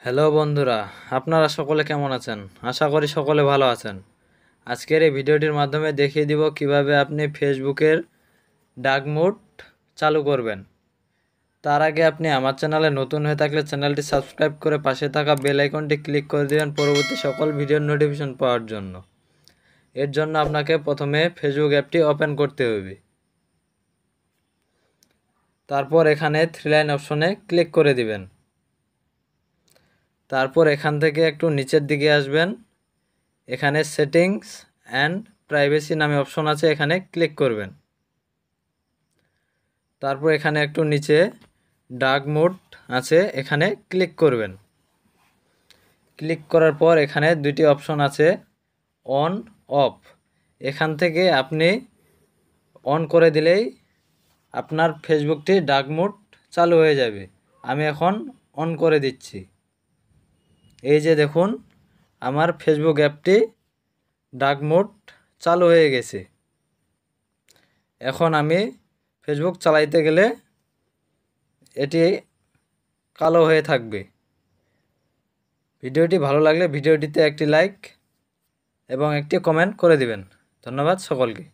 Hello বন্ধুরা, আপনারা সকলে কেমন আছেন? আশা করি সকলে ভালো আছেন। আজকের এই ভিডিওটির মাধ্যমে দেখিয়ে দিব কিভাবে আপনি ফেসবুকের ডার্ক মোড চালু করবেন। তার আগে আপনি আমার চ্যানেলে নতুন হয়ে থাকলে চ্যানেলটি সাবস্ক্রাইব করে পাশে থাকা বেল আইকনটি ক্লিক করে দিবেন পরবর্তী সকল ভিডিওর নোটিফিকেশন পাওয়ার জন্য। এর জন্য আপনাকে প্রথমে ফেসবুক অ্যাপটি ওপেন করতে হবে। তারপর এখানে থ্রি লাইন অপশনে ক্লিক করে দিবেন। তারপর এখান থেকে একটু নিচের দিকে আসবেন। এখানে সেটিংস অ্যান্ড প্রাইভেসি নামে অপশন আছে, এখানে ক্লিক করবেন। তারপর এখানে একটু নিচে ডার্ক মোড আছে, এখানে ক্লিক করবেন। ক্লিক করার পর এখানে দুটি অপশন আছে, অন অফ। এখান থেকে আপনি অন করে দিলেই আপনার ফেসবুকটি ডার্ক মোড চালু হয়ে যাবে। আমি এখন অন করে দিচ্ছি। এই যে দেখুন, আমার ফেসবুক অ্যাপটি ডার্ক মোড চালু হয়ে গেছে। এখন আমি ফেসবুক চালাইতে গেলে এটি কালো হয়ে থাকবে। ভিডিওটি ভালো লাগলে ভিডিওটিতে একটি লাইক এবং একটি কমেন্ট করে দিবেন। ধন্যবাদ সকলকে।